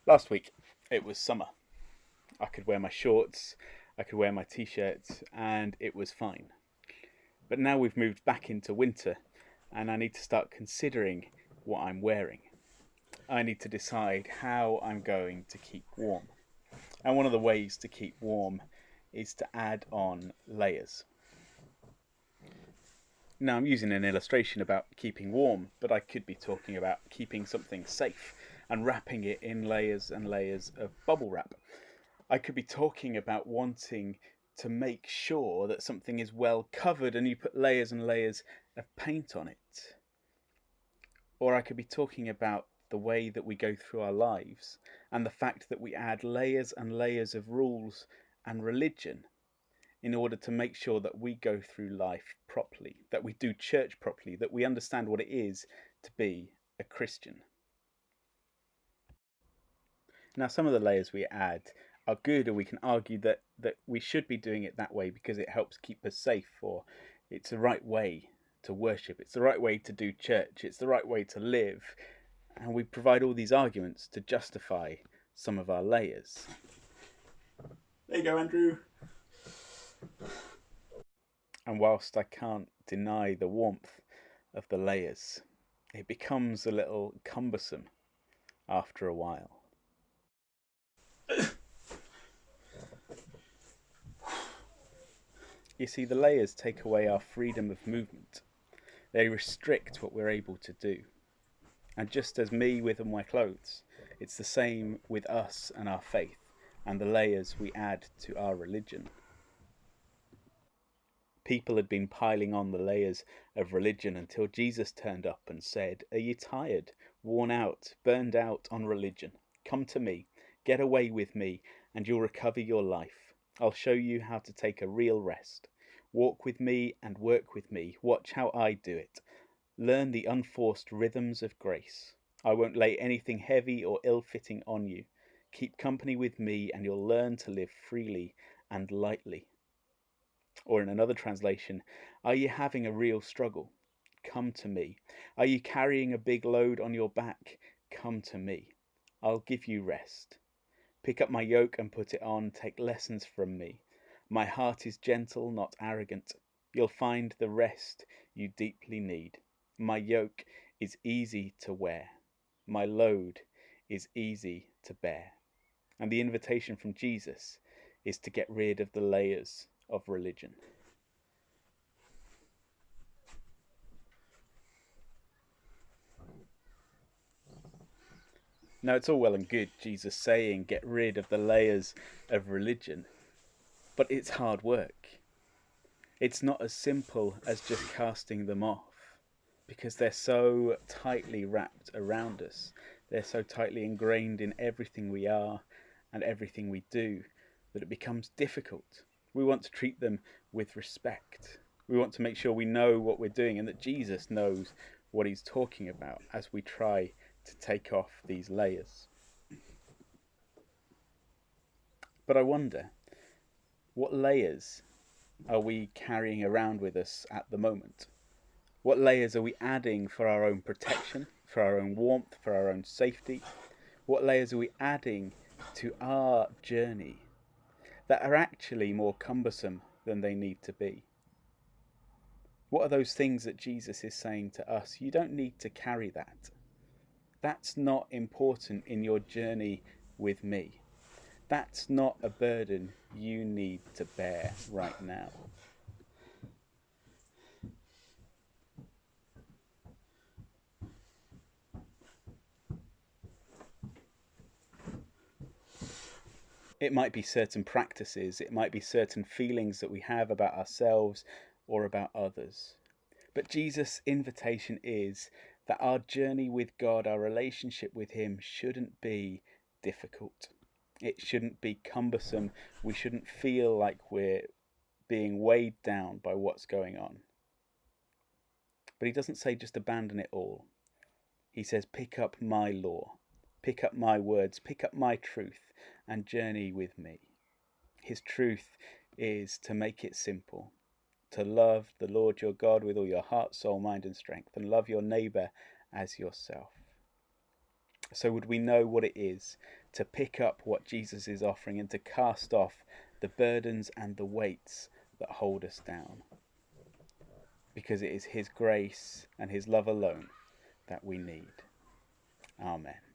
Last week, it was summer. I could wear my shorts, I could wear my t-shirts, and it was fine. But now we've moved back into winter, and I need to start considering what I'm wearing. I need to decide how I'm going to keep warm. And one of the ways to keep warm is to add on layers. Now, I'm using an illustration about keeping warm, but I could be talking about keeping something safe and wrapping it in layers and layers of bubble wrap. I could be talking about wanting to make sure that something is well covered and you put layers and layers of paint on it. Or I could be talking about the way that we go through our lives and the fact that we add layers and layers of rules and religion in order to make sure that we go through life properly, that we do church properly, that we understand what it is to be a Christian. Now, some of the layers we add are good, or we can argue that we should be doing it that way because it helps keep us safe, or it's the right way to worship, it's the right way to do church, it's the right way to live. And we provide all these arguments to justify some of our layers. There you go, Andrew. And whilst I can't deny the warmth of the layers, it becomes a little cumbersome after a while. You see, the layers take away our freedom of movement. They restrict what we're able to do. And just as me with my clothes, it's the same with us and our faith and the layers we add to our religion. People had been piling on the layers of religion until Jesus turned up and said, "Are you tired, worn out, burned out on religion? Come to me, get away with me, and you'll recover your life. I'll show you how to take a real rest. Walk with me and work with me. Watch how I do it. Learn the unforced rhythms of grace. I won't lay anything heavy or ill-fitting on you. Keep company with me and you'll learn to live freely and lightly." Or in another translation, "Are you having a real struggle? Come to me. Are you carrying a big load on your back? Come to me. I'll give you rest. Pick up my yoke and put it on. Take lessons from me. My heart is gentle, not arrogant. You'll find the rest you deeply need. My yoke is easy to wear. My load is easy to bear." And the invitation from Jesus is to get rid of the layers of religion. Now, it's all well and good Jesus saying get rid of the layers of religion, but it's hard work. It's not as simple as just casting them off, because they're so tightly wrapped around us. They're so tightly ingrained in everything we are and everything we do that it becomes difficult. We want to treat them with respect. We want to make sure we know what we're doing and that Jesus knows what he's talking about as we try to take off these layers. But I wonder, what layers are we carrying around with us at the moment? What layers are we adding for our own protection, for our own warmth, for our own safety? What layers are we adding to our journey that are actually more cumbersome than they need to be? What are those things that Jesus is saying to us? You don't need to carry that. That's not important in your journey with me. That's not a burden you need to bear right now. It might be certain practices, it might be certain feelings that we have about ourselves or about others. But Jesus' invitation is that our journey with God, our relationship with him, shouldn't be difficult. It shouldn't be cumbersome. We shouldn't feel like we're being weighed down by what's going on. But he doesn't say just abandon it all. He says pick up my law, pick up my words, pick up my truth and journey with me. His truth is to make it simple, to love the Lord your God with all your heart, soul, mind and strength, and love your neighbour as yourself. So would we know what it is to pick up what Jesus is offering and to cast off the burdens and the weights that hold us down. Because it is his grace and his love alone that we need. Amen.